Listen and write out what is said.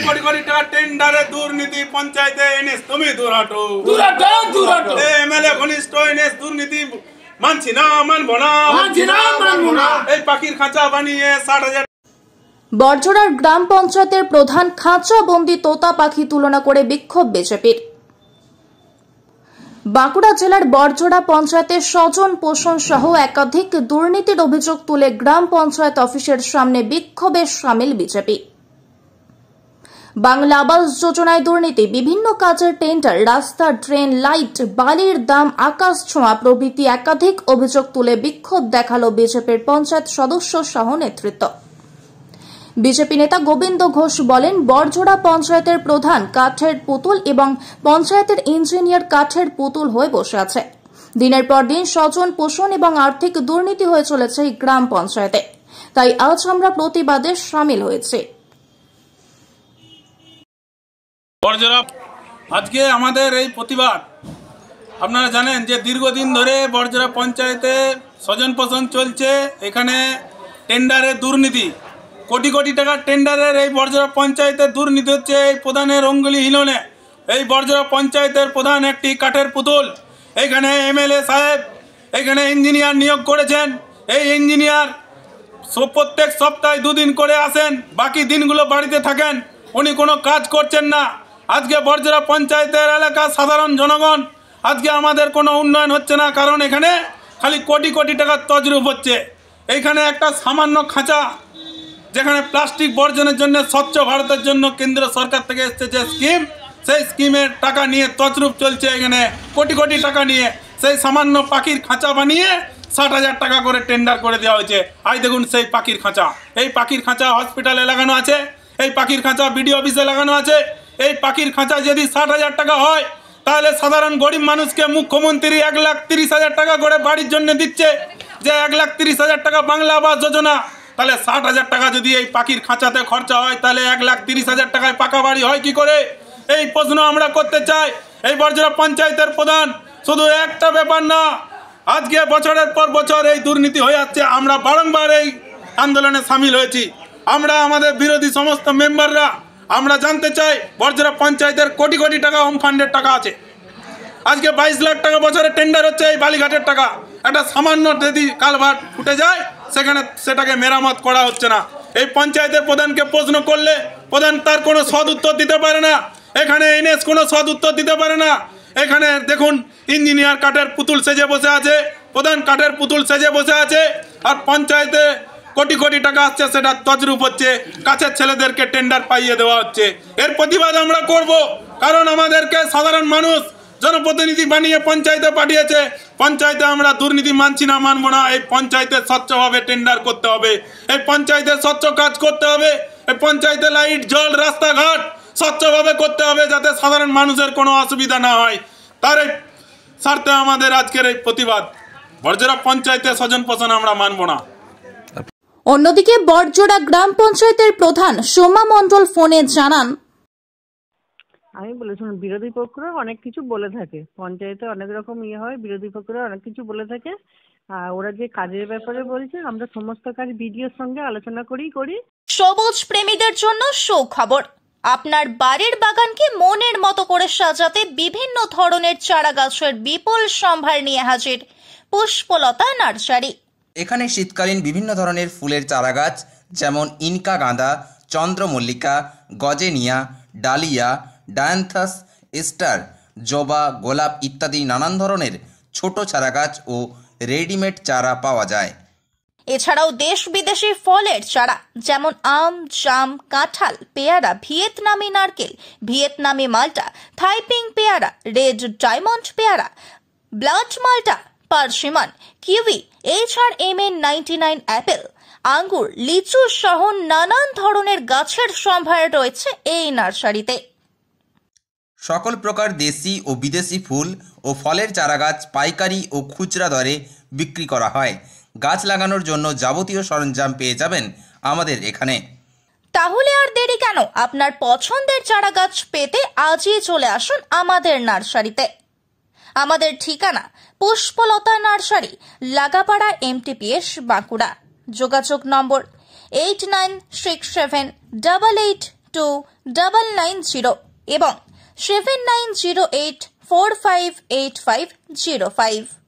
কোটি কোটি টাকা টেন্ডারে দুর্নীতি পঞ্চায়েতে এনএস তুমি দূরাটো এমএলএ ঘনিষ্ঠ এনএস দুর্নীতি মানছি না মানবো না এই পাখির খাঁচা বানিয়ে 60,000। বড়জোড়ার গ্রাম পঞ্চায়েতের প্রধান খাঁচা বন্দি তোতা পাখি তুলনা করে বিক্ষোভ বিজেপির। বাঁকুড়া জেলার বড়জোড়া পঞ্চায়েতের স্বজন পোষণ সহ একাধিক দুর্নীতির অভিযোগ তুলে গ্রাম পঞ্চায়েত অফিসের সামনে বিক্ষোভে সামিল বিজেপি। বাংলা আবাস যোজনায় দুর্নীতি, বিভিন্ন কাজের টেন্ডার, রাস্তা, ড্রেন, লাইট, বালির দাম আকাশ ছোঁয়া প্রভৃতি একাধিক অভিযোগ তুলে বিক্ষোভ দেখালো বিজেপির পঞ্চায়েত সদস্য সহ নেতৃত্ব। বিজেপি নেতা গোবিন্দ ঘোষ বলেন, বড়জোড়া পঞ্চায়েতের প্রধান কাঠের পুতুল এবং পঞ্চায়েতের ইঞ্জিনিয়ার কাঠের পুতুল হয়ে বসে আছে। দিনের পর দিন স্বজন পোষণ এবং আর্থিক দুর্নীতি হয়ে চলেছে এই গ্রাম পঞ্চায়েতে। তাই আজ আমরা প্রতিবাদে সামিল হয়েছি। আজকে আমাদের এই প্রতিবাদ, আপনারা জানেন যে দীর্ঘদিন ধরে বড়জোড়া পঞ্চায়েতে স্বজন পোষণ চলছে। এখানে টেন্ডারে দুর্নীতি, কোটি কোটি টাকার টেন্ডারের এই বড়জোড়া পঞ্চায়েতের দুর্নীতি হচ্ছে এই প্রধানের অঙ্গুলি হিলনে। এই বড়জোড়া পঞ্চায়েতের প্রধান একটি কাঠের পুতুল। এখানে এমএলএ সাহেব এখানে ইঞ্জিনিয়ার নিয়োগ করেছেন। এই ইঞ্জিনিয়ার প্রত্যেক সপ্তাহে 2 দিন করে আসেন, বাকি দিনগুলো বাড়িতে থাকেন। উনি কোনো কাজ করছেন না। আজকে বড়জোড়া পঞ্চায়েতের এলাকার সাধারণ জনগণ, আজকে আমাদের কোনো উন্নয়ন হচ্ছে না, কারণ এখানে খালি কোটি কোটি টাকার তজরুপ হচ্ছে। এইখানে একটা সামান্য খাঁচা, যেখানে প্লাস্টিক বর্জনের জন্য স্বচ্ছ ভারতের জন্য কেন্দ্র সরকার থেকে এসছে যে স্কিম, সেই স্কিমের টাকা নিয়ে তছরূপ চলছে। এখানে কোটি কোটি টাকা নিয়ে সেই সামান্য পাখির খাঁচা বানিয়ে 60,000 টাকা করে টেন্ডার করে দেওয়া হয়েছে। আজ দেখুন সেই পাখির খাঁচা, এই পাখির খাঁচা হসপিটালে লাগানো আছে, এই পাখির খাঁচা বিডিও অফিসে লাগানো আছে। এই পাখির খাঁচা যদি 60,000 টাকা হয়, তাহলে সাধারণ গরিব মানুষকে মুখ্যমন্ত্রী 1,30,000 টাকা করে বাড়ির জন্য দিচ্ছে, যে 1,30,000 টাকা বাংলা আবাস যোজনা। তাহলে 60,000 টাকা যদি এই পাখির খাঁচাতে খরচা হয়, তাহলে 1,30,000 টাকায় পাকা বাড়ি হয় কি করে? এই প্রশ্ন আমরা করতে চাই। এই বড়জোড়া পঞ্চায়েতের প্রধান শুধু একটা ব্যাপার না, আজকে বছরের পর বছর এই দুর্নীতি হয়ে যাচ্ছে। আমরা বারংবার এই আন্দোলনে সামিল হয়েছি। আমরা আমাদের বিরোধী সমস্ত মেম্বাররা আমরা জানতে চাই, বড়জোড়া পঞ্চায়েতের কোটি কোটি টাকা হোম ফান্ডের টাকা আছে। আজকে 22 লাখ টাকা বছরে টেন্ডার হচ্ছে এই বালিঘাটের টাকা। একটা সামান্য যদি কালভার্ট ফুটে যায়, সেটাকে মেরামত করা হচ্ছে না। এই পঞ্চায়েতের প্রধানকে প্রশ্ন করলে প্রধান তার কোনো সদ উত্তর দিতে পারে না। এখানে এনএস কোনো সদ উত্তর দিতে পারে না। এখানে দেখুন ইঞ্জিনিয়ার কাঠের পুতুল সেজে বসে আছে, প্রধান কাঠের পুতুল সেজে বসে আছে, আর পঞ্চায়েতে কোটি কোটি টাকা আসছে, সেটা তজরুপ হচ্ছে, কাছের ছেলেদেরকে টেন্ডার পাইয়ে দেওয়া হচ্ছে। এর প্রতিবাদ আমরা করব, কারণ আমাদেরকে সাধারণ মানুষ জনপ্রতিনিধি বানিয়ে পঞ্চায়েতে পাঠিয়েছে। পঞ্চায়েতে আমরা দুর্নীতি মানছি না, মানবো না। এই পঞ্চায়েতে স্বচ্ছভাবে টেন্ডার করতে হবে, এই পঞ্চায়েতে স্বচ্ছ কাজ করতে হবে, এই পঞ্চায়েতে লাইট, জল, রাস্তাঘাট স্বচ্ছভাবে করতে হবে, যাতে সাধারণ মানুষের কোনো অসুবিধা না হয়। তার এই স্বার্থে আমাদের আজকের এই প্রতিবাদ। বড়জোড়া পঞ্চায়েতে স্বজন পোষণ আমরা মানবো না। অন্যদিকে বড়জোড়া গ্রাম পঞ্চায়েতের প্রধান সোমা মণ্ডল ফোনে জানান, আমি বলেছিলাম বিরোধী পক্ষরা অনেক কিছু বলে থাকে, পঞ্চায়েতে অনেক রকম হয়, বিরোধী পক্ষরা অনেক কিছু বলে থাকে। আর ওরা যে কাজের ব্যাপারে বলছে, আমরা সমস্ত কাজ বিডিওর সঙ্গে আলোচনা করি। সবুজ প্রেমীদের জন্য সুখবর, আপনার বাড়ির বাগানকে মনের মতো করে সাজাতে বিভিন্ন ধরনের চারা গাছের বিপুল সম্ভার নিয়ে হাজির পুষ্পলতা নার্সারি। এখানে শীতকালীন বিভিন্ন ধরনের ফুলের চারাগাছ, যেমন ইনকা গাঁদা, চন্দ্রমল্লিকা, গজেনিয়া, ডালিয়া, ডায়ান্থাস, স্টার, জবা, গোলাপ ইত্যাদি নানান ধরনের ছোট চারাগাছ ও রেডিমেড চারা পাওয়া যায়। এছাড়াও দেশ বিদেশি ফলের চারা, যেমন আম, জাম, কাঁঠাল, পেয়ারা, ভিয়েতনামি নারকেল, ভিয়েতনামি মাল্টা, থাইপিং পেয়ারা, রেড ডায়মন্ড পেয়ারা, ব্লাড মাল্টা, পার্সিমন, কিউই, HRMN99 অ্যাপেল, আঙ্গুর, লিচু সহ নানান ধরনের গাছের সম্ভার রয়েছে এই নার্সারিতে। সকল প্রকার দেশি ও বিদেশি ফুল ও ফলের চারাগাছ পাইকারি ও খুচরা দরে বিক্রি করা হয়। গাছ লাগানোর জন্য যাবতীয় সরঞ্জাম পেয়ে যাবেন আমাদের এখানে। তাহলে আর দেরি কেন, আপনার পছন্দের চারাগাছ পেতে আজই চলে আসুন আমাদের নার্সারিতে। আমাদের ঠিকানা পুষ্পলতা নার্সারি, লাগাপাড়া, MTPS, বাঁকুড়া। যোগাযোগ নম্বর 896788 7990 এবং 7908458505।